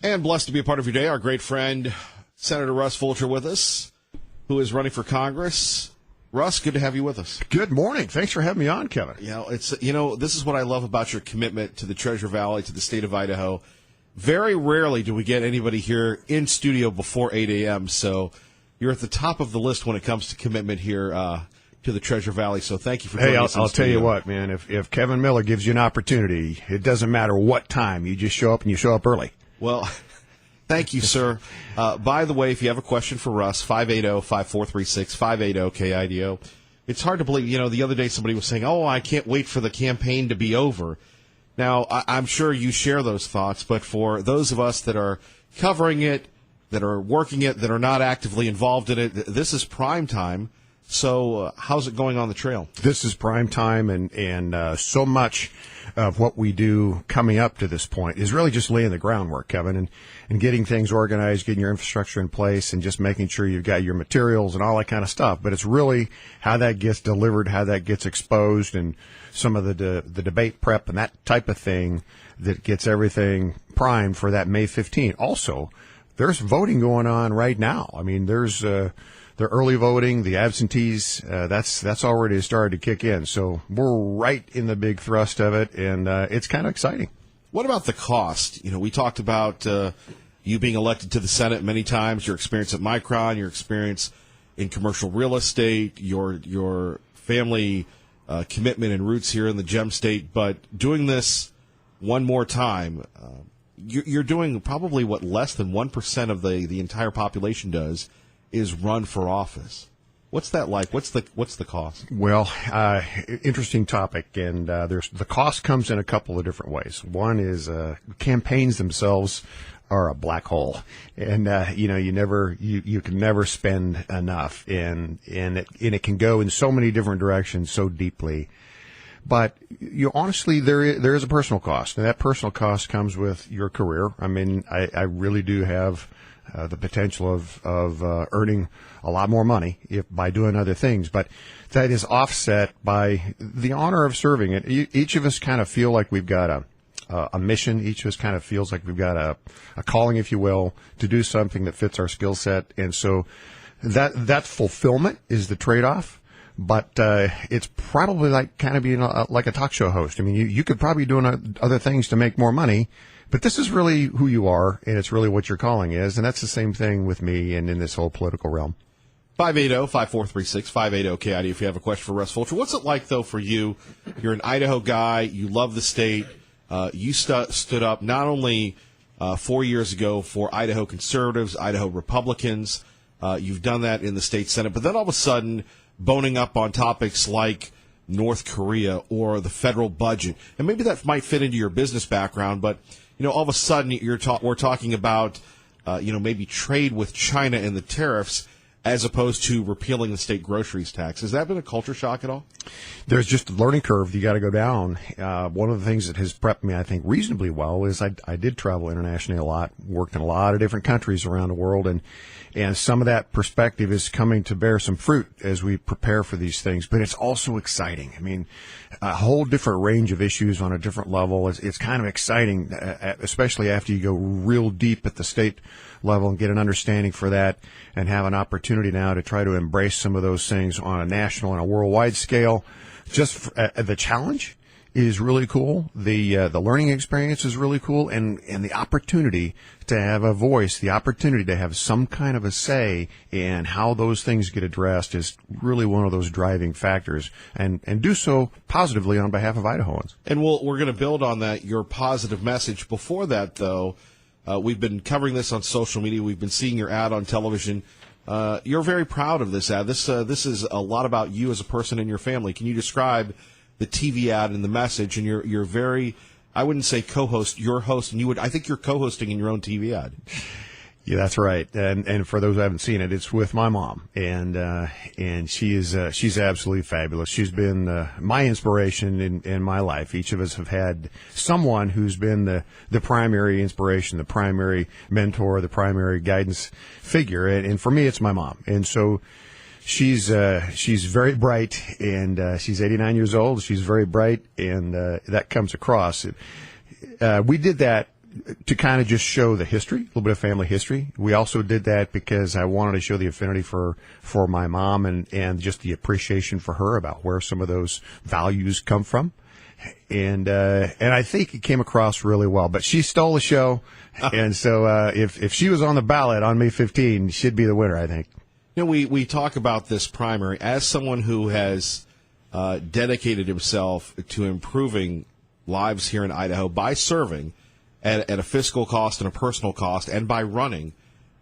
And blessed to be a part of your day, our great friend, Senator Russ Fulcher with us, who is running for Congress. Russ, good to have you with us. Good morning. Thanks for having me on, Kevin. This is what I love about your commitment to the Treasure Valley, to the state of Idaho. Very rarely do we get anybody here in studio before 8 a.m., so you're at the top of the list when it comes to commitment here to the Treasure Valley, so thank you for joining us. I'll tell you what, man, if Kevin Miller gives you an opportunity, it doesn't matter what time, you just show up, and you show up early. Well, thank you, sir. By the way, if you have a question for Russ, 580-5436, 580-KIDO. It's hard to believe, the other day somebody was saying, I can't wait for the campaign to be over. Now, I'm sure you share those thoughts, but for those of us that are covering it, that are working it, that are not actively involved in it, this is prime time. So how's it going on the trail? This is prime time, and so much of what we do coming up to this point is really just laying the groundwork, Kevin, and getting things organized, getting your infrastructure in place, and just making sure you've got your materials and all that kind of stuff. But it's really how that gets delivered, how that gets exposed, and some of the debate prep and that type of thing that gets everything primed for that May 15th. Also, there's voting going on right now. I mean, there's the early voting, the absentees, that's already started to kick in. So we're right in the big thrust of it, and it's kind of exciting. What about the cost? We talked about you being elected to the Senate many times, your experience at Micron, your experience in commercial real estate, your family commitment and roots here in the Gem State. But doing this one more time, you're doing probably what less than 1% of the entire population does is run for office. What's that like? What's the cost? Well, interesting topic, and the cost comes in a couple of different ways. One is campaigns themselves are a black hole, and you can never spend enough, and it can go in so many different directions so deeply. But honestly, there is a personal cost, and that personal cost comes with your career. I mean, I really do have the potential of earning a lot more money by doing other things, but that is offset by the honor of serving it. Each of us kind of feel like we've got a mission. Each of us kind of feels like we've got a calling, if you will, to do something that fits our skill set, and so that fulfillment is the trade-off. But it's probably like kind of being like a talk show host. I mean, you could probably be doing other things to make more money, but this is really who you are, and it's really what your calling is, and that's the same thing with me and in this whole political realm. 580-5436, 580-KID if you have a question for Russ Fulcher. What's it like, though, for you? You're an Idaho guy. You love the state. You stood up not only 4 years ago for Idaho conservatives, Idaho Republicans. You've done that in the state Senate, but then all of a sudden boning up on topics like North Korea or the federal budget. And maybe that might fit into your business background, but all of a sudden we're talking about maybe trade with China and the tariffs as opposed to repealing the state groceries tax. Has that been a culture shock at all? There's just a learning curve you got to go down. One of the things that has prepped me, I think, reasonably well is I did travel internationally a lot, worked in a lot of different countries around the world, and some of that perspective is coming to bear some fruit as we prepare for these things. But it's also exciting. I mean, a whole different range of issues on a different level. It's kind of exciting, especially after you go real deep at the state level and get an understanding for that and have an opportunity now to try to embrace some of those things on a national and a worldwide scale. Just the challenge is really cool. The learning experience is really cool, and the opportunity to have a voice, the opportunity to have some kind of a say in how those things get addressed is really one of those driving factors, and do so positively on behalf of Idahoans. And we're going to build on that, your positive message. Before that, though, we've been covering this on social media. We've been seeing your ad on television. You're very proud of this ad. This is a lot about you as a person and your family. Can you describe the TV ad and the message? And you're very, I wouldn't say co-host, you're host, and I think you're co-hosting in your own TV ad. Yeah, that's right. And for those who haven't seen it, it's with my mom, and she's absolutely fabulous. She's been my inspiration in my life. Each of us have had someone who's been the primary inspiration, the primary mentor, the primary guidance figure. And for me, it's my mom. And so she's very bright, and she's 89 years old. She's very bright, and that comes across. We did that to kind of just show the history, a little bit of family history. We also did that because I wanted to show the affinity for my mom and just the appreciation for her about where some of those values come from. And I think it came across really well, but she stole the show. And so, if she was on the ballot on May 15, she'd be the winner, I think. You know, we talk about this primary as someone who has dedicated himself to improving lives here in Idaho by serving at a fiscal cost and a personal cost and by running.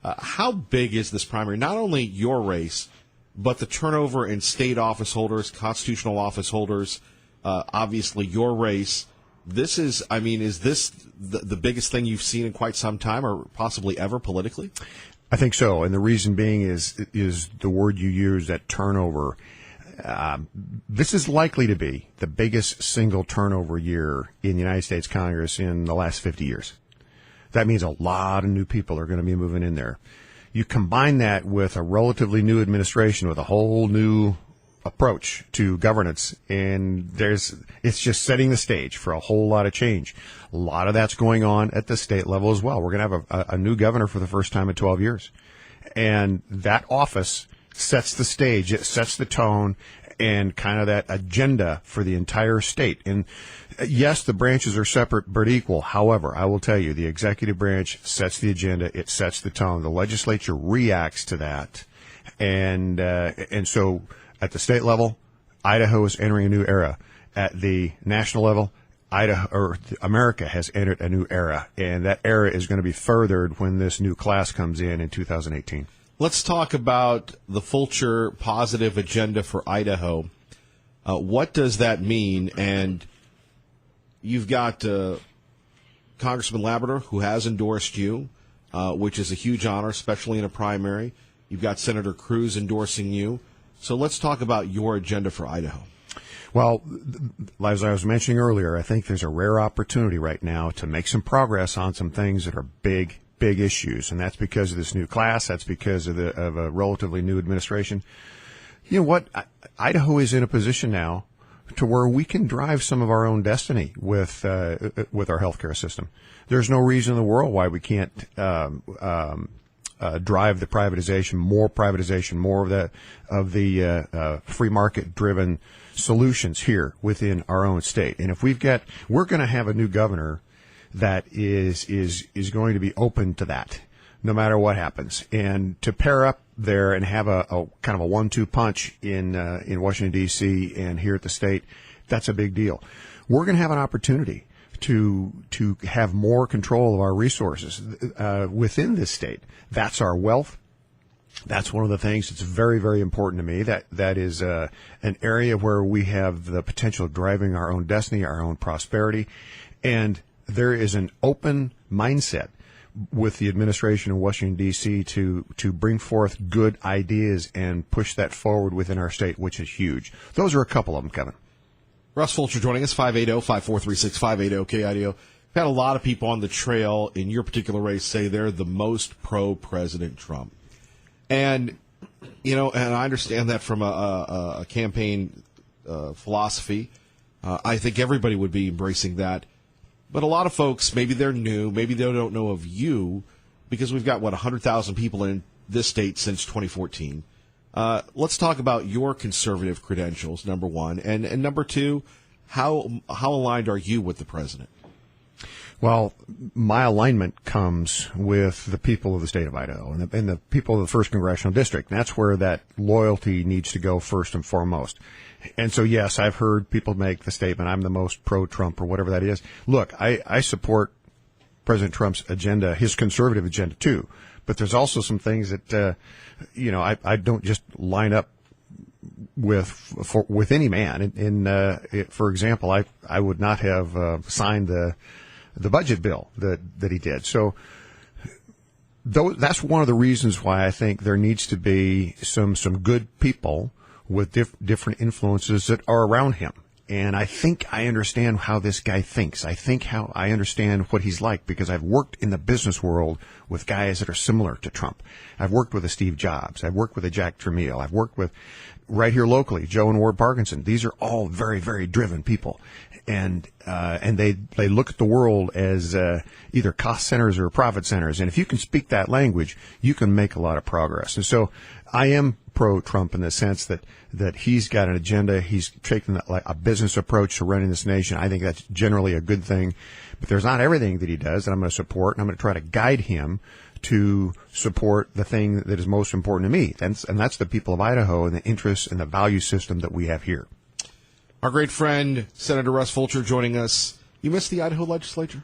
How big is this primary? Not only your race, but the turnover in state office holders, constitutional office holders, obviously your race. This is, I mean, is this the biggest thing you've seen in quite some time or possibly ever politically? I think so. And the reason being is the word you use, that turnover. This is likely to be the biggest single turnover year in the United States Congress in the last 50 years. That means a lot of new people are going to be moving in there. You combine that with a relatively new administration with a whole new approach to governance, and it's just setting the stage for a whole lot of change. A lot of that's going on at the state level as well. We're going to have a new governor for the first time in 12 years. And that office sets the stage, it sets the tone, and kind of that agenda for the entire state. And yes, the branches are separate but equal. However, I will tell you, the executive branch sets the agenda, it sets the tone. The legislature reacts to that. And so at the state level, Idaho is entering a new era. At the national level, America has entered a new era, and that era is going to be furthered when this new class comes in 2018. Let's talk about the Fulcher positive agenda for Idaho. What does that mean? And you've got Congressman Labrador, who has endorsed you, which is a huge honor, especially in a primary. You've got Senator Cruz endorsing you. So let's talk about your agenda for Idaho. Well, as I was mentioning earlier, I think there's a rare opportunity right now to make some progress on some things that are big issues, and that's because of this new class. That's because of a relatively new administration. You know what? Idaho is in a position now to where we can drive some of our own destiny with our healthcare system. There's no reason in the world why we can't drive the privatization, more of the free market driven solutions here within our own state. And if we're going to have a new governor that is going to be open to that, no matter what happens. And to pair up there and have a kind of a 1-2 punch in Washington D.C. and here at the state, that's a big deal. We're going to have an opportunity to have more control of our resources within this state. That's our wealth. That's one of the things that's very, very important to me. That is an area where we have the potential of driving our own destiny, our own prosperity, and there is an open mindset with the administration in Washington, D.C. to bring forth good ideas and push that forward within our state, which is huge. Those are a couple of them, Kevin. Russ Fulcher joining us, 580-5436-580-KIDO. We've had a lot of people on the trail in your particular race say they're the most pro-President Trump. And, and I understand that from a campaign philosophy. I think everybody would be embracing that. But a lot of folks, maybe they're new, maybe they don't know of you, because we've got, 100,000 people in this state since 2014. Let's talk about your conservative credentials, number one. And number two, how aligned are you with the president? Well, my alignment comes with the people of the state of Idaho and the people of the 1st Congressional District. And that's where that loyalty needs to go first and foremost. And so, yes, I've heard people make the statement, I'm the most pro-Trump or whatever that is. Look, I support President Trump's agenda, his conservative agenda, too. But there's also some things that, I don't just line up with any man. For example, I would not have signed the budget bill that he did. So that's one of the reasons why I think there needs to be some good people with different influences that are around him. And I think I understand how this guy thinks. I understand what he's like because I've worked in the business world with guys that are similar to Trump. I've worked with a Steve Jobs. I've worked with a Jack Tramiel. I've worked with right here locally, Joe and Ward Parkinson. These are all very, very driven people, and they look at the world as either cost centers or profit centers. And if you can speak that language, you can make a lot of progress. And so I am pro-Trump in the sense that he's got an agenda. He's taken like a business approach to running this nation. I think that's generally a good thing. But there's not everything that he does that I'm going to support, and I'm going to try to guide him to support the thing that is most important to me. And that's the people of Idaho and the interests and the value system that we have here. Our great friend, Senator Russ Fulcher, joining us. You missed the Idaho legislature?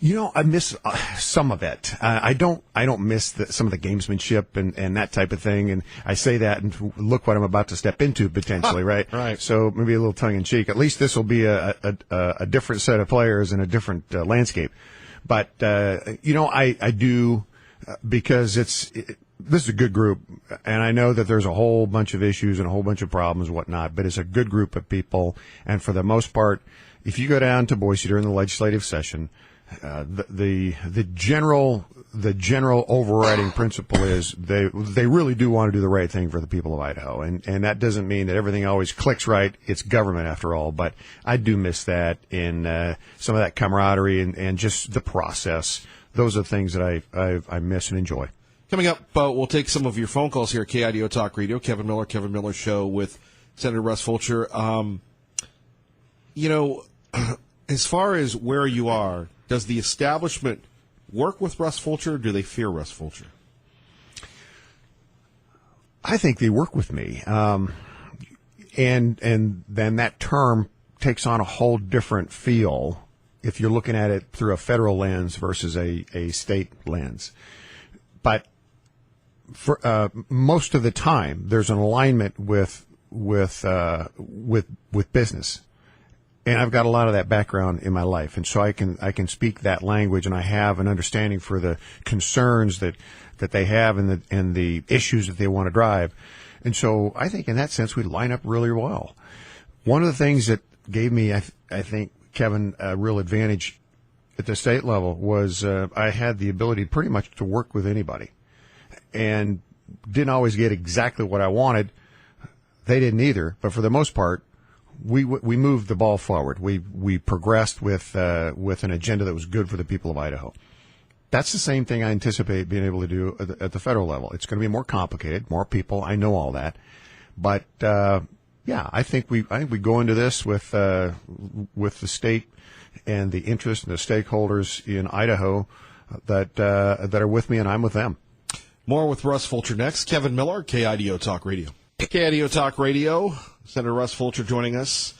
You know, I miss some of it. I don't miss some of the gamesmanship and that type of thing. And I say that, and look what I'm about to step into potentially, right? Right. So maybe a little tongue in cheek. At least this will be a different set of players and a different landscape. But you know, I do because this is a good group, and I know that there's a whole bunch of issues and a whole bunch of problems and whatnot. But it's a good group of people, and for the most part, if you go down to Boise during the legislative session, the general overriding principle is they really do want to do the right thing for the people of Idaho, and that doesn't mean that everything always clicks right. It's government after all, but I do miss that in some of that camaraderie and just the process. Those are the things that I miss and enjoy. Coming up, we'll take some of your phone calls here at KIDO Talk Radio. Kevin Miller Show with Senator Russ Fulcher. You know, as far as where you are, does the establishment work with Russ Fulcher, or do they fear Russ Fulcher? I think they work with me. And then that term takes on a whole different feel if you're looking at it through a federal lens versus a state lens. But for most of the time, there's an alignment with business. And I've got a lot of that background in my life, and so I can speak that language, and I have an understanding for the concerns that they have and the issues that they want to drive. And so I think in that sense we line up really well. One of the things that gave me, I think, Kevin, a real advantage at the state level was I had the ability pretty much to work with anybody, and didn't always get exactly what I wanted. They didn't either, but for the most part, we moved the ball forward. We progressed with an agenda that was good for the people of Idaho. That's the same thing I anticipate being able to do at the federal level. It's going to be more complicated, more people. I know all that, but yeah, I think we go into this with the state and the interest and the stakeholders in Idaho that are with me, and I'm with them. More with Russ Fulcher next. Kevin Miller, KIDO Talk Radio. KIDO Talk Radio. Senator Russ Fulcher joining us.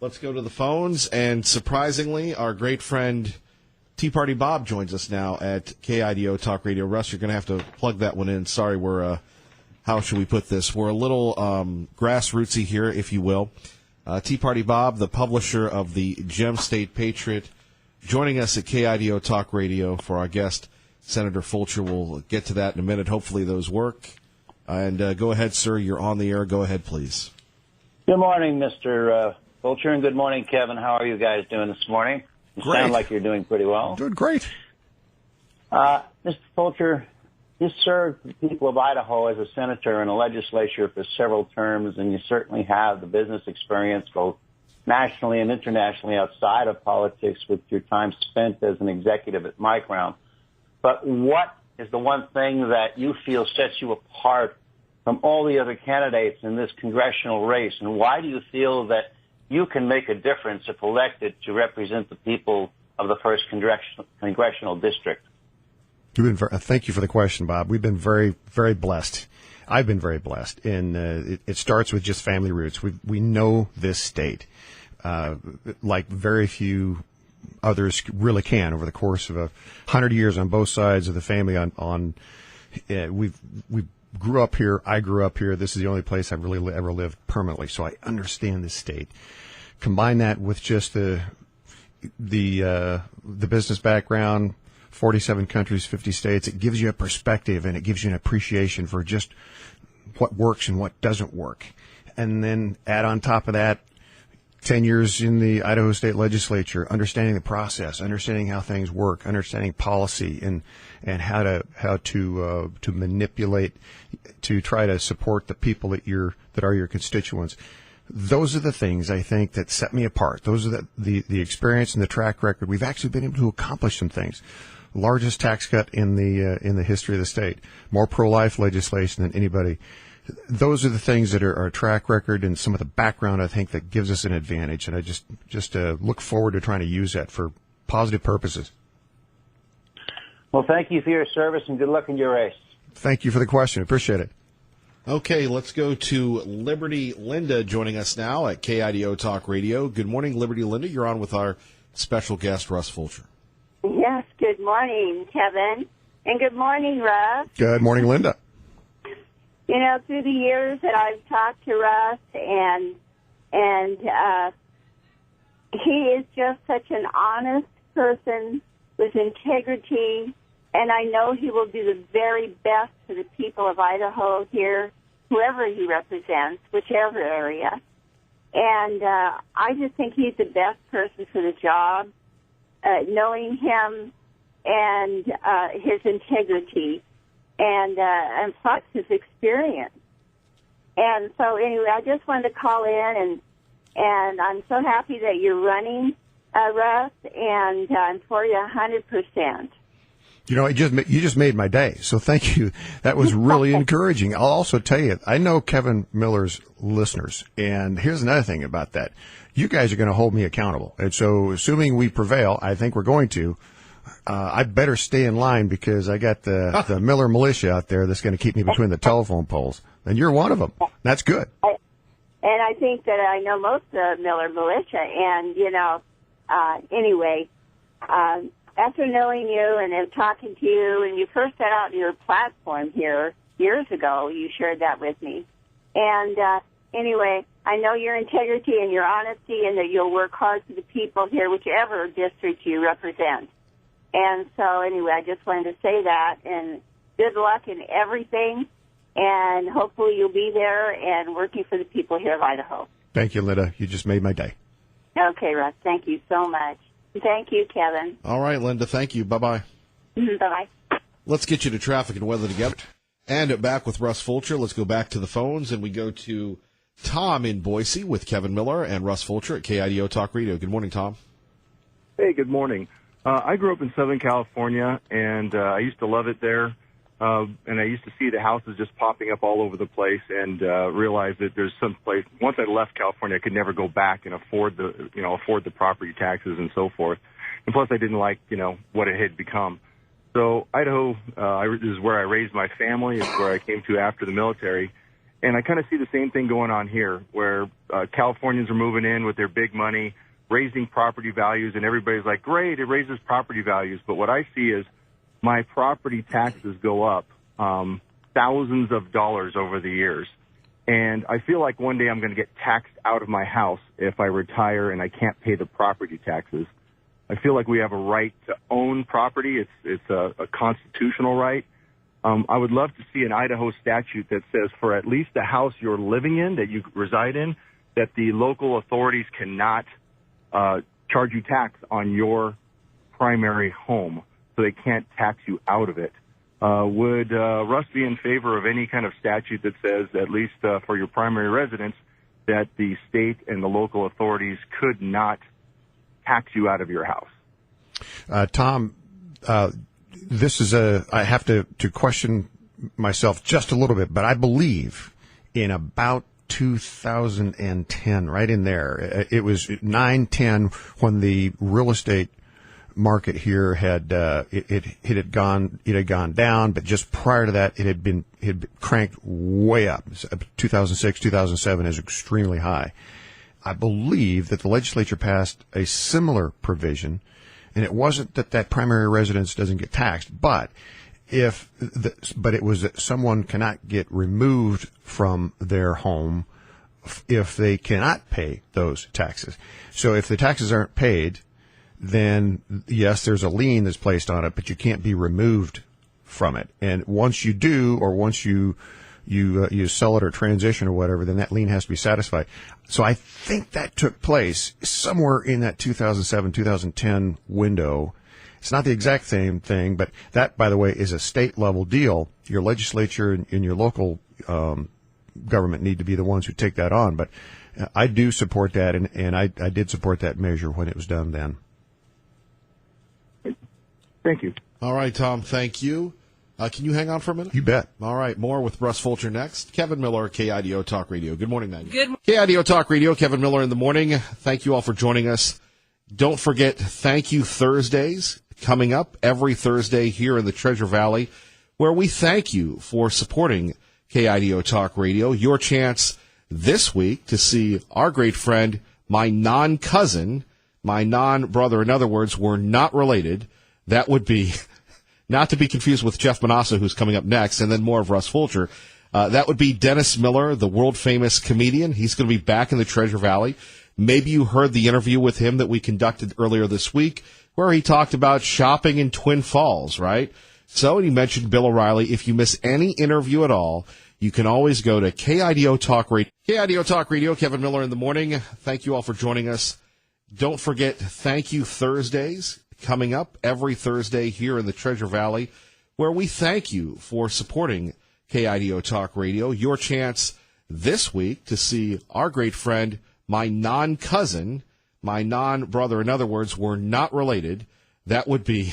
Let's go to the phones, and surprisingly, our great friend Tea Party Bob joins us now at KIDO Talk Radio. Russ, you're going to have to plug that one in. Sorry, we're how should we put this? We're a little grassrootsy here, if you will. Tea Party Bob, the publisher of the Gem State Patriot, joining us at KIDO Talk Radio for our guest, Senator Fulcher. We'll get to that in a minute. Hopefully those work. And go ahead, sir. You're on the air. Go ahead, please. Good morning, Mr. Fulcher, and good morning, Kevin. How are you guys doing this morning? You Great. Sound like you're doing pretty well. Doing great. Mr. Fulcher, you served the people of Idaho as a senator in a legislature for several terms, and you certainly have the business experience both nationally and internationally outside of politics with your time spent as an executive at Micron. But what is the one thing that you feel sets you apart from all the other candidates in this congressional race, and why do you feel that you can make a difference if elected to represent the people of the first congressional district? Thank you for the question, Bob. We've been very, very blessed. I've been very blessed, and it starts with just family roots. We know this state like very few others really can over the course of 100 years on both sides of the family. We grew up here. I grew up here. This is the only place I've really ever lived permanently, so I understand this state. Combine that with just the business background, 47 countries, 50 states. It gives you a perspective, and it gives you an appreciation for just what works and what doesn't work. And then add on top of that 10 years in the Idaho State Legislature, understanding the process, understanding how things work, understanding policy, and how to manipulate to try to support the people that are your constituents. Those are the things I think that set me apart. Those are the experience and the track record. We've actually been able to accomplish some things. Largest tax cut in the history of the state. More pro-life legislation than anybody. Those are the things that are our track record and some of the background I think that gives us an advantage. And I just look forward to trying to use that for positive purposes. Well, thank you for your service and good luck in your race. Thank you for the question. Appreciate it. Okay, let's go to Liberty Linda joining us now at KIDO Talk Radio. Good morning, Liberty Linda. You're on with our special guest, Russ Fulcher. Yes, good morning, Kevin. And good morning, Russ. Good morning, Linda. You know, through the years that I've talked to Russ, and he is just such an honest person with integrity, and I know he will do the very best for the people of Idaho here, whoever he represents, whichever area. And I just think he's the best person for the job, knowing him and his integrity and plus his experience. And so anyway, I just wanted to call in, and I'm so happy that you're running, Russ, and I'm for you 100%. You know, you just made my day, so thank you. That was really encouraging. I'll also tell you, I know Kevin Miller's listeners, and here's another thing about that. You guys are going to hold me accountable. And so assuming we prevail, I think we're going to, I better stay in line because I got the Miller militia out there that's going to keep me between the telephone poles. And you're one of them. That's good. And I think that I know most of the Miller militia. And, you know, anyway, after knowing you and then talking to you, and you first set out your platform here years ago, you shared that with me. And anyway, I know your integrity and your honesty and that you'll work hard for the people here, whichever district you represent. And so anyway, I just wanted to say that, and good luck in everything, and hopefully you'll be there and working for the people here of Idaho. Thank you, Linda. You just made my day. Okay, Russ. Thank you so much. Thank you, Kevin. All right, Linda. Thank you. Bye-bye. Bye-bye. Let's get you to traffic and weather together. And back with Russ Fulcher. Let's go back to the phones, and we go to Tom in Boise with Kevin Miller and Russ Fulcher at KIDO Talk Radio. Good morning, Tom. Hey, good morning. I grew up in Southern California, and I used to love it there. And I used to see the houses just popping up all over the place, and realized that there's some place. Once I left California, I could never go back and afford the property taxes and so forth. And plus, I didn't like what it had become. So Idaho is where I raised my family. It's where I came to after the military, and I kind of see the same thing going on here, where Californians are moving in with their big money, raising property values, and everybody's like, great, it raises property values. But what I see is my property taxes go up thousands of dollars over the years. And I feel like one day I'm going to get taxed out of my house if I retire and I can't pay the property taxes. I feel like we have a right to own property. It's a constitutional right. I would love to see an Idaho statute that says for at least the house you're living in, that you reside in, that the local authorities cannot charge you tax on your primary home, so they can't tax you out of it. Would Russ be in favor of any kind of statute that says, at least for your primary residence, that the state and the local authorities could not tax you out of your house? Tom, this is I have to question myself just a little bit, but I believe in about 2010, right in there. It was 9-10 when the real estate market here had it had gone down, but just prior to that, it had cranked way up. 2006, 2007 is extremely high. I believe that the legislature passed a similar provision, and it wasn't that primary residence doesn't get taxed, but it was that someone cannot get removed from their home if they cannot pay those taxes. So if the taxes aren't paid, then yes, there's a lien that's placed on it, but you can't be removed from it. And once you do, or once you you sell it or transition or whatever, then that lien has to be satisfied. So I think that took place somewhere in that 2007, 2010 window. It's not the exact same thing, but that, by the way, is a state-level deal. Your legislature and your local government need to be the ones who take that on. But I do support that, and I did support that measure when it was done then. Thank you. All right, Tom, thank you. Can you hang on for a minute? You bet. All right, more with Russ Fulcher next. Kevin Miller, KIDO Talk Radio. Good morning, man. Good. KIDO Talk Radio, Kevin Miller in the morning. Thank you all for joining us. Don't forget, Thank You Thursdays coming up every Thursday here in the Treasure Valley, where we thank you for supporting KIDO Talk Radio. Your chance this week to see our great friend, my non-cousin, my non-brother. In other words, we're not related. That would be, not to be confused with Jeff Manasseh, who's coming up next, and then more of Russ Fulcher. That would be Dennis Miller, the world-famous comedian. He's going to be back in the Treasure Valley. Maybe you heard the interview with him that we conducted earlier this week, where he talked about shopping in Twin Falls, right? So, and he mentioned Bill O'Reilly. If you miss any interview at all, you can always go to KIDO Talk Radio. KIDO Talk Radio, Kevin Miller in the morning. Thank you all for joining us. Don't forget, Thank You Thursdays coming up every Thursday here in the Treasure Valley, where we thank you for supporting KIDO Talk Radio. Your chance this week to see our great friend, my non-cousin, my non-brother. In other words, we're not related. That would be,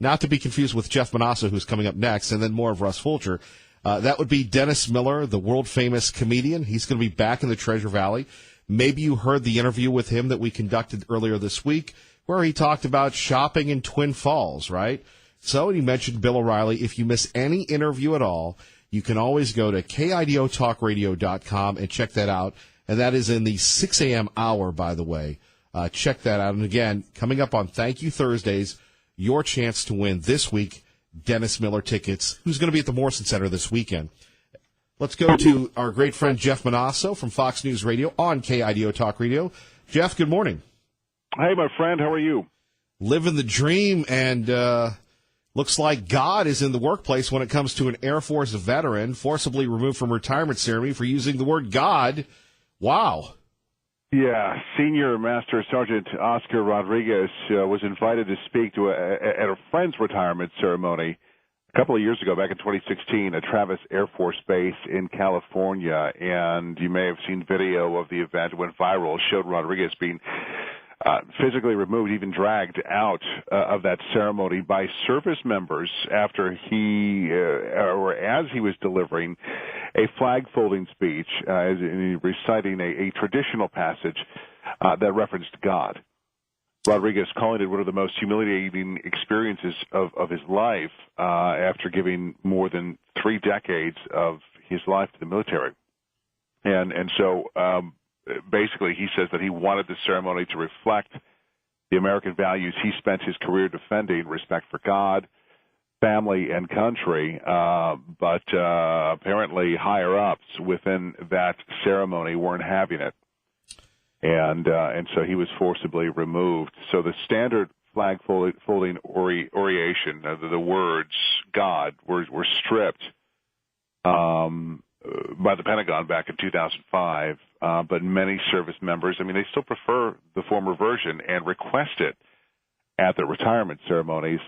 not to be confused with Jeff Manasseh, who's coming up next, and then more of Russ Fulcher. That would be Dennis Miller, the world-famous comedian. He's going to be back in the Treasure Valley. Maybe you heard the interview with him that we conducted earlier this week, where he talked about shopping in Twin Falls, right? So, and he mentioned Bill O'Reilly. If you miss any interview at all, you can always go to KIDOTalkRadio.com and check that out. And that is in the 6 a.m. hour, by the way. Check that out. And again, coming up on Thank You Thursdays, your chance to win this week Dennis Miller tickets, who's going to be at the Morrison Center this weekend. Let's go to our great friend Jeff Manasseh from Fox News Radio on KIDO Talk Radio. Jeff, good morning. Hey, my friend, how are you? Living the dream, and looks like God is in the workplace when it comes to an Air Force veteran forcibly removed from retirement ceremony for using the word God. Wow. Yeah, Senior Master Sergeant Oscar Rodriguez was invited to speak to at a friend's retirement ceremony a couple of years ago, back in 2016, at Travis Air Force Base in California. And you may have seen video of the event. It went viral. It showed Rodriguez being physically removed, even dragged out of that ceremony by service members after he, or as he was delivering a flag-folding speech, reciting a traditional passage that referenced God. Rodriguez calling it one of the most humiliating experiences of his life after giving more than 3 decades of his life to the military. And so basically he says that he wanted the ceremony to reflect the American values he spent his career defending: respect for God, family, and country. But apparently higher-ups within that ceremony weren't having it. And so he was forcibly removed. So the standard flag folding oration, the words God, were stripped by the Pentagon back in 2005. But many service members, they still prefer the former version and request it at the retirement ceremonies.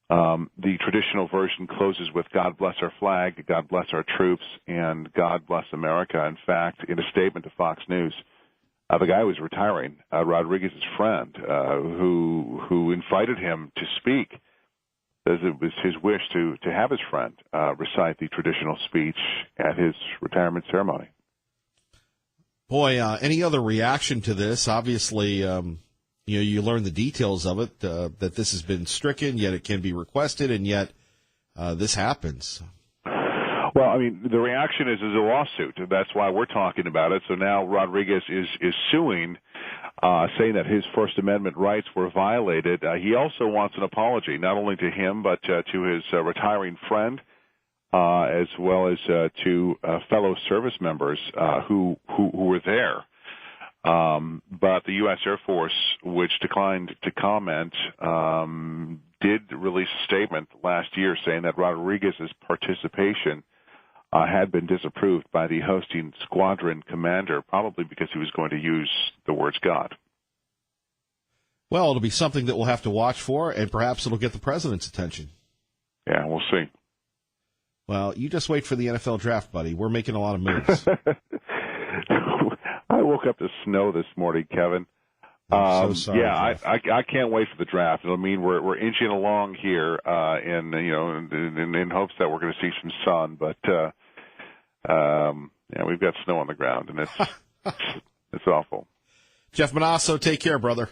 The traditional version closes with God bless our flag, God bless our troops, and God bless America. In fact, in a statement to Fox News, the guy who was retiring, Rodriguez's friend, who invited him to speak, says it was his wish to have his friend recite the traditional speech at his retirement ceremony. Boy, any other reaction to this? Obviously, you learn the details of it, that this has been stricken, yet it can be requested, and yet this happens. Well, the reaction is a lawsuit. That's why we're talking about it. So now Rodriguez is suing, saying that his First Amendment rights were violated. He also wants an apology, not only to him, but to his retiring friend, as well as to fellow service members who were there. But the U.S. Air Force, which declined to comment, did release a statement last year saying that Rodriguez's participation had been disapproved by the hosting squadron commander, probably because he was going to use the words God. Well, it'll be something that we'll have to watch for, and perhaps it'll get the president's attention. Yeah, we'll see. Well, you just wait for the NFL draft, buddy. We're making a lot of moves. I woke up to snow this morning, Kevin. I'm so sorry. Yeah, Jeff. I can't wait for the draft. It'll mean we're inching along here, in hopes that we're going to see some sun. But we've got snow on the ground, and it's awful. Jeff Manasso, take care, brother.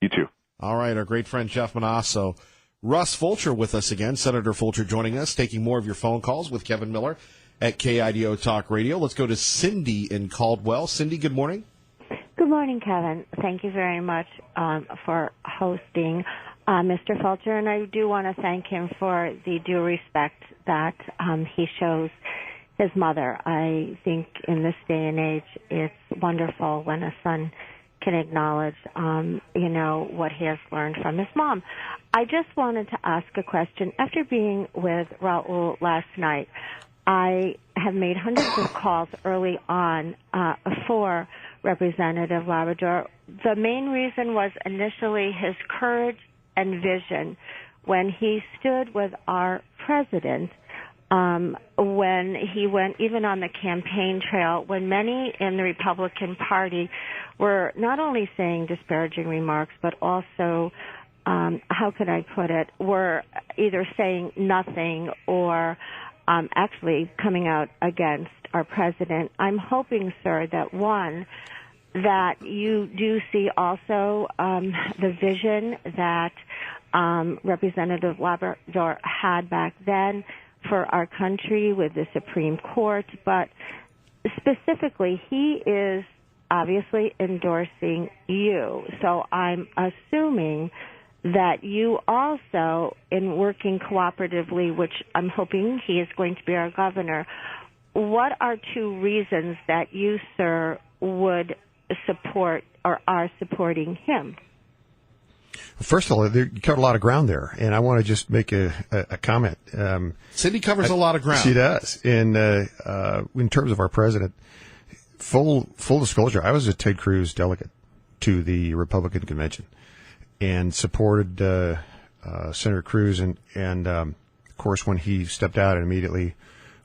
You too. All right, our great friend Jeff Manasso. Russ Fulcher with us again. Senator Fulcher joining us, taking more of your phone calls with Kevin Miller at KIDO Talk Radio. Let's go to Cindy in Caldwell. Cindy, good morning. Good morning, Kevin. Thank you very much for hosting Mr. Fulcher, and I do want to thank him for the due respect that he shows his mother. I think in this day and age, it's wonderful when a son can acknowledge, what he has learned from his mom. I just wanted to ask a question. After being with Raul last night, I have made hundreds of calls early on for Representative Labrador. The main reason was initially his courage and vision when he stood with our president, when he went even on the campaign trail, when many in the Republican Party were not only saying disparaging remarks, but also, how could I put it, were either saying nothing or actually coming out against our president. I'm hoping, sir, that you do see also the vision that Representative Labrador had back then for our country with the Supreme Court, but specifically he is obviously endorsing you. So I'm assuming that you also, in working cooperatively, which I'm hoping he is going to be our governor, what are two reasons that you, sir, would support or are supporting him? First of all, you covered a lot of ground there, and I want to just make a comment. Cindy covers a lot of ground. She does. And in terms of our president, full disclosure, I was a Ted Cruz delegate to the Republican convention and supported Senator Cruz, and of course, when he stepped out, and immediately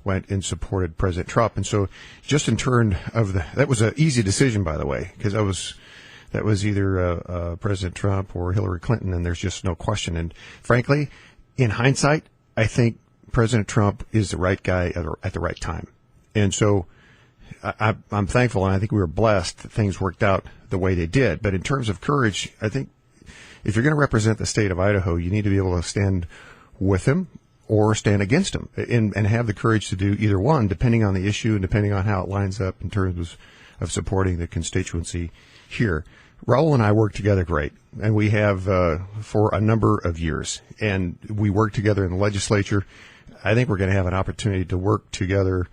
went and supported President Trump. And so, just in turn of that was an easy decision, by the way, because that was either President Trump or Hillary Clinton, and there's just no question. And frankly, in hindsight, I think President Trump is the right guy at the right time. And so I'm thankful, and I think we were blessed that things worked out the way they did. But in terms of courage, I think if you're going to represent the state of Idaho, you need to be able to stand with him or stand against him, and have the courage to do either one, depending on the issue and depending on how it lines up in terms of supporting the constituency here. Raul and I work together great, and we have for a number of years, and we work together in the legislature. I think we're going to have an opportunity to work together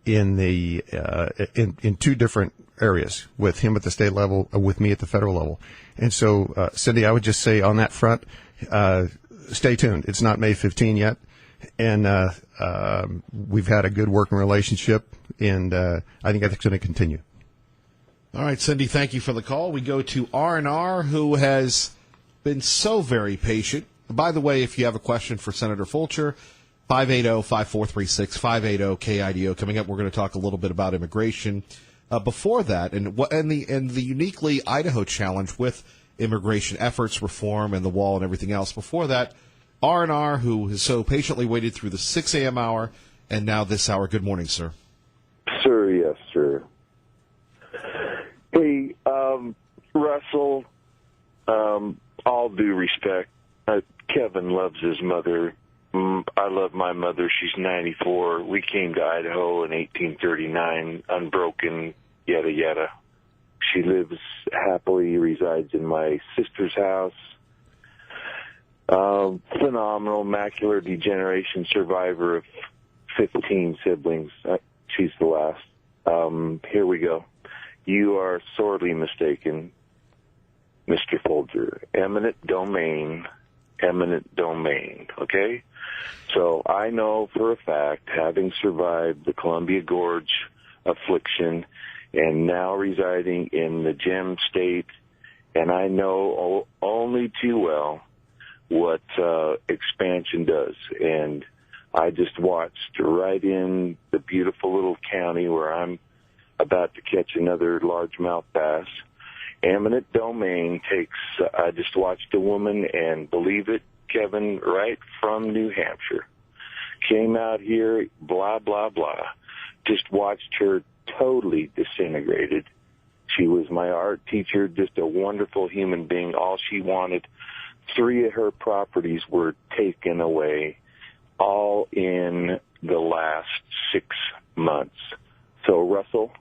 in in two different areas, with him at the state level, with me at the federal level. And so, Cindy, I would just say on that front, stay tuned. It's not May 15 yet, and we've had a good working relationship, and I think that's going to continue. All right, Cindy, thank you for the call. We go to R&R, who has been so very patient. By the way, if you have a question for Senator Fulcher, 580-5436, 580-KIDO. Coming up, we're going to talk a little bit about immigration. Before that, and the uniquely Idaho challenge with immigration efforts, reform, and the wall and everything else. Before that, R&R, who has so patiently waited through the 6 a.m. hour and now this hour. Good morning, sir. Sir, yes, sir. Hey, Russell, all due respect, Kevin loves his mother. I love my mother. She's 94. We came to Idaho in 1839, unbroken, yada, yada. She lives happily, resides in my sister's house. Phenomenal macular degeneration survivor of 15 siblings. She's the last. Here we go. You are sorely mistaken, Mr. Folger. Eminent domain eminent domain, okay? So I know for a fact, having survived the Columbia Gorge affliction and now residing in the Gem State, and I know only too well what expansion does. And I just watched right in the beautiful little county where I'm about to catch another largemouth bass. Eminent domain takes, I just watched a woman, and believe it, Kevin, right from New Hampshire, came out here, blah, blah, blah. Just watched her totally disintegrated. She was my art teacher, just a wonderful human being. All she wanted, 3 of her properties were taken away, all in the last 6 months. So, Russell,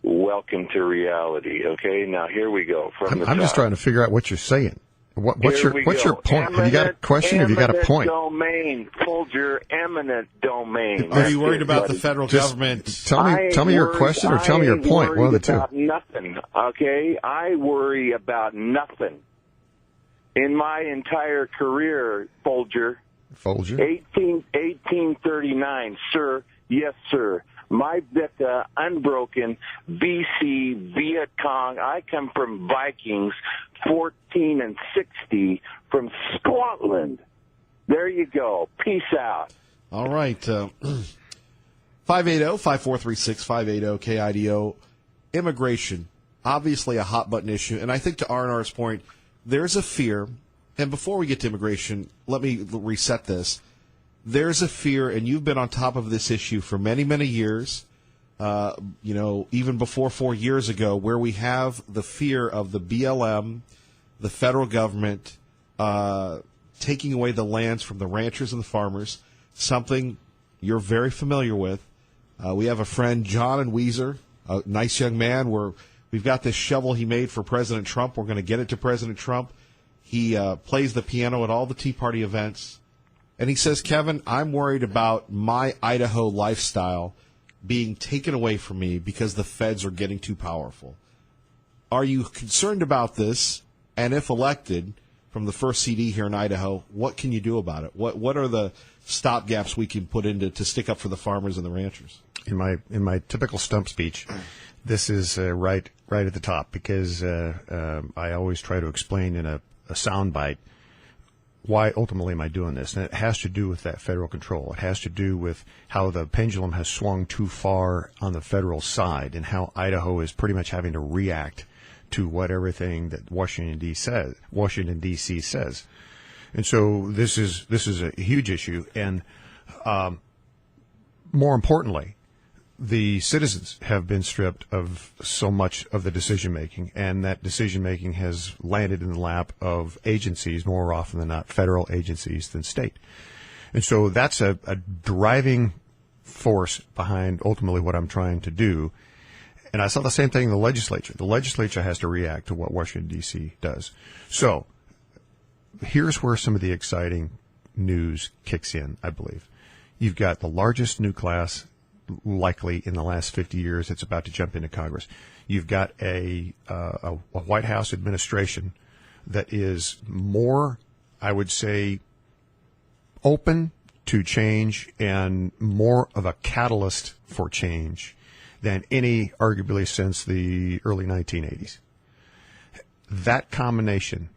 welcome to reality, okay? Now, here we go. I'm just trying to figure out what you're saying. What's your point? Have you got a question or have you got a point? Domain, Folger, eminent domain. Are you worried about the federal government? Tell me your question or tell me your point. One of the two. Nothing, okay? I worry about nothing. In my entire career, Folger. 1839, sir. Yes, sir. My Vita, unbroken, BC, Viet Cong. I come from Vikings, 14 and 60 from Scotland. There you go. Peace out. All right. 580-5436, 580-KIDO. Immigration, obviously a hot-button issue. And I think to R&R's point, there's a fear. And before we get to immigration, let me reset this. There's a fear, and you've been on top of this issue for many, many years, even before 4 years ago, where we have the fear of the BLM, the federal government, taking away the lands from the ranchers and the farmers, something you're very familiar with. We have a friend, John in Weiser, a nice young man, where we've got this shovel he made for President Trump. We're going to get it to President Trump. He plays the piano at all the Tea Party events. And he says, Kevin, I'm worried about my Idaho lifestyle being taken away from me because the feds are getting too powerful. Are you concerned about this? And if elected from the first CD here in Idaho, what can you do about it? What are the stopgaps we can put into to stick up for the farmers and the ranchers? In my typical stump speech, this is right at the top because I always try to explain in a soundbite why ultimately am I doing this? And it has to do with that federal control. It has to do with how the pendulum has swung too far on the federal side and how Idaho is pretty much having to react to what everything that Washington D.C. says. And so this is a huge issue. And more importantly, the citizens have been stripped of so much of the decision-making, and that decision-making has landed in the lap of agencies, more often than not, federal agencies than state. And so that's a driving force behind ultimately what I'm trying to do. And I saw the same thing in the legislature. The legislature has to react to what Washington, D.C. does. So here's where some of the exciting news kicks in, I believe. You've got the largest new class likely in the last 50 years that's about to jump into Congress. You've got a White House administration that is more, I would say, open to change and more of a catalyst for change than any arguably since the early 1980s. That combination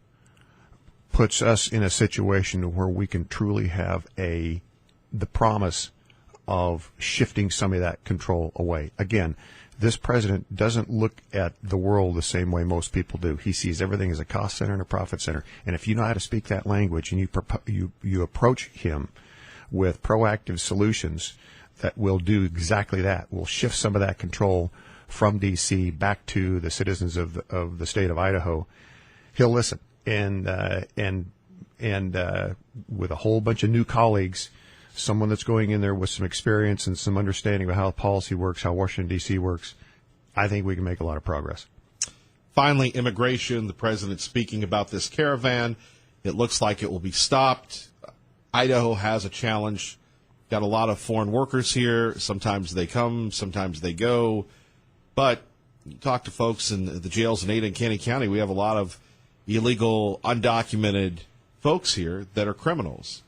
puts us in a situation where we can truly have the promise of shifting some of that control away. Again, this president doesn't look at the world the same way most people do. He sees everything as a cost center and a profit center. And if you know how to speak that language and you approach him with proactive solutions that will do exactly that, will shift some of that control from D.C. back to the citizens of the state of Idaho, he'll listen. And with a whole bunch of new colleagues, someone that's going in there with some experience and some understanding of how policy works, how Washington, D.C. works, I think we can make a lot of progress. Finally, immigration. The president speaking about this caravan. It looks like it will be stopped. Idaho has a challenge. Got a lot of foreign workers here. Sometimes they come, sometimes they go. But you talk to folks in the jails in Ada and Canyon County, we have a lot of illegal, undocumented folks here that are criminals.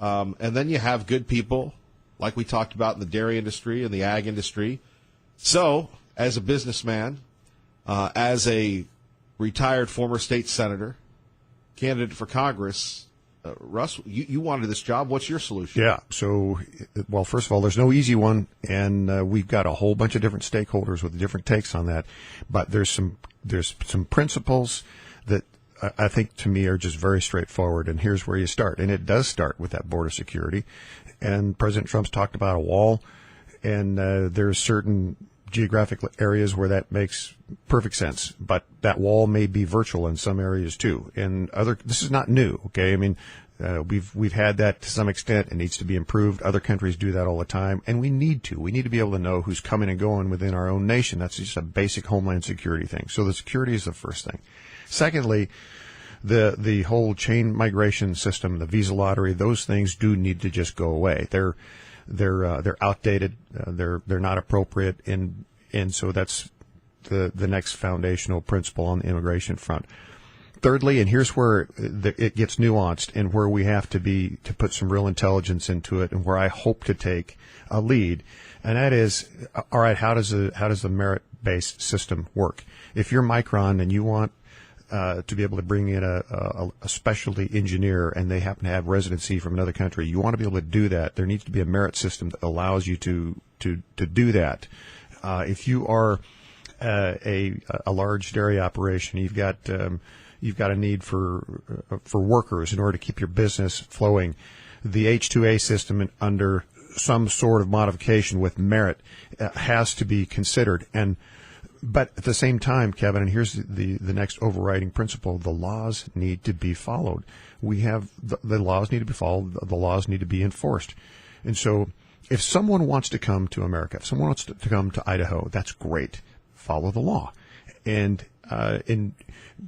And then you have good people, like we talked about in the dairy industry and the ag industry. So, as a businessman, as a retired former state senator, candidate for Congress, Russ, you wanted this job. What's your solution? Yeah. So, well, first of all, there's no easy one, and we've got a whole bunch of different stakeholders with different takes on that. But there's some principles that I think to me are just very straightforward. And here's where you start, and it does start with that border security. And President Trump's talked about a wall, and there's certain geographic areas where that makes perfect sense, but that wall may be virtual in some areas too. And this is not new. Okay. I mean, we've had that to some extent. It needs to be improved. Other countries do that all the time, and we need to be able to know who's coming and going within our own nation. That's just a basic homeland security thing. So the security is the first thing. Secondly, the whole chain migration system, the visa lottery, those things do need to just go away. They're outdated. They're not appropriate, and so that's the next foundational principle on the immigration front. Thirdly, and here's where it gets nuanced, and where we have to put some real intelligence into it, and where I hope to take a lead, and that is, all right, how does the merit-based system work? If you're Micron and you want to be able to bring in a specialty engineer, and they happen to have residency from another country, you want to be able to do that. There needs to be a merit system that allows you to do that. If you are a large dairy operation, you've got a need for workers in order to keep your business flowing. The H-2A system, under some sort of modification with merit, has to be considered. But at the same time, Kevin, and here's the next overriding principle: the laws need to be followed. The laws need to be followed. The laws need to be enforced. And so, if someone wants to come to America, if someone wants to come to Idaho, that's great. Follow the law, and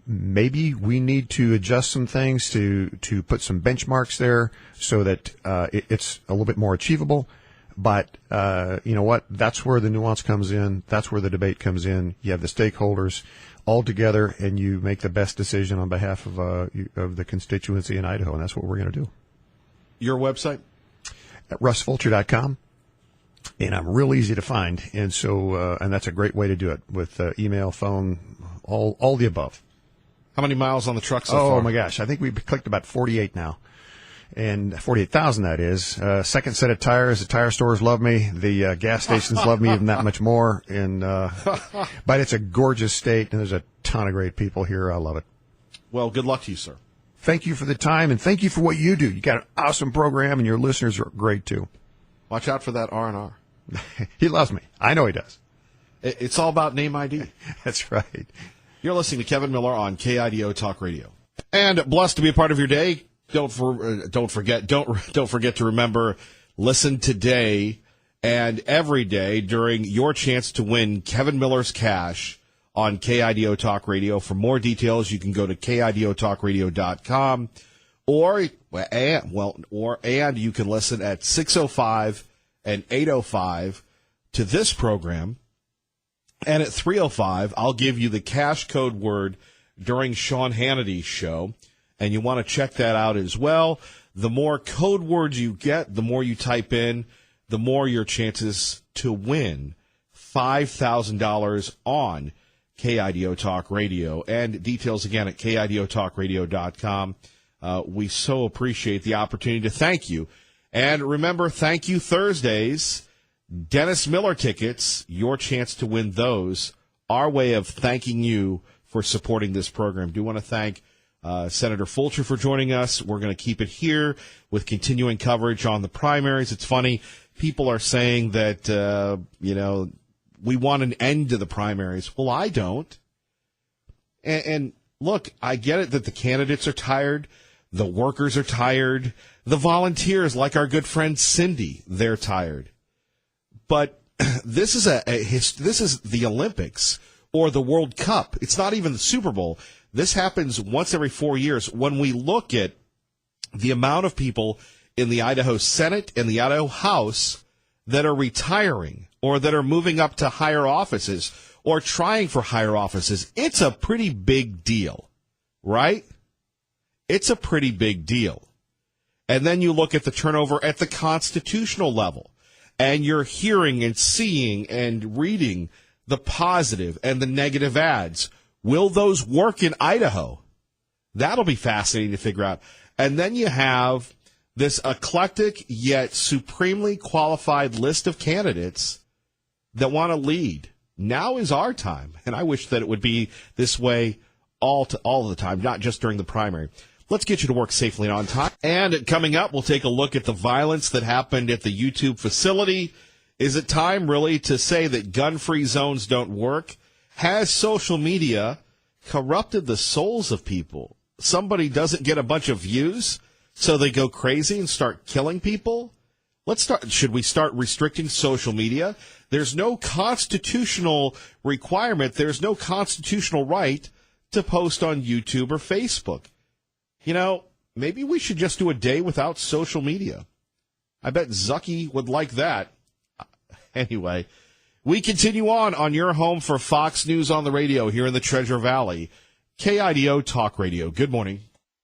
maybe we need to adjust some things to put some benchmarks there so that it's a little bit more achievable. But you know what? That's where the nuance comes in. That's where the debate comes in. You have the stakeholders all together, and you make the best decision on behalf of the constituency in Idaho, and that's what we're going to do. Your website? At russfulcher.com. And I'm real easy to find, and so and that's a great way to do it with email, phone, all the above. How many miles on the truck so far? Oh my gosh, I think we've clicked about 48 now. And 48,000, that is. Second set of tires. The tire stores love me. The gas stations love me even that much more. And but it's a gorgeous state, and there's a ton of great people here. I love it. Well, good luck to you, sir. Thank you for the time, and thank you for what you do. You got an awesome program, and your listeners are great too. Watch out for that R&R. He loves me. I know he does. It's all about name ID. That's right. You're listening to Kevin Miller on KIDO Talk Radio. And blessed to be a part of your day. Don't forget to remember, listen today and every day during your chance to win Kevin Miller's cash on KIDO Talk Radio. For more details, you can go to KIDOTalkRadio.com or you can listen at 6:05 and 8:05 to this program. And at 3:05, I'll give you the cash code word during Sean Hannity's show. And you want to check that out as well. The more code words you get, the more you type in, the more your chances to win $5,000 on KIDO Talk Radio. And details again at KIDOTalkRadio.com. We so appreciate the opportunity to thank you. And remember, Thank You Thursdays, Dennis Miller tickets, your chance to win those. Our way of thanking you for supporting this program. Do want to thank Senator Fulcher for joining us. We're going to keep it here with continuing coverage on the primaries. It's funny, people are saying that, we want an end to the primaries. Well, I don't. And look, I get it that the candidates are tired. The workers are tired. The volunteers, like our good friend Cindy, they're tired. But this is this is the Olympics or the World Cup. It's not even the Super Bowl. This happens once every 4 years. When we look at the amount of people in the Idaho Senate and the Idaho House that are retiring or that are moving up to higher offices or trying for higher offices, it's a pretty big deal, right? It's a pretty big deal. And then you look at the turnover at the constitutional level, and you're hearing and seeing and reading the positive and the negative ads. Will those work in Idaho? That'll be fascinating to figure out. And then you have this eclectic yet supremely qualified list of candidates that want to lead. Now is our time, and I wish that it would be this way all the time, not just during the primary. Let's get you to work safely and on time. And coming up, we'll take a look at the violence that happened at the YouTube facility. Is it time, really, to say that gun-free zones don't work? Has social media corrupted the souls of people? Somebody doesn't get a bunch of views, so they go crazy and start killing people? Should we start restricting social media? There's no constitutional requirement. There's no constitutional right to post on YouTube or Facebook. You know, maybe we should just do a day without social media. I bet Zucky would like that. Anyway, we continue on your home for Fox News on the radio here in the Treasure Valley. KIDO Talk Radio. Good morning.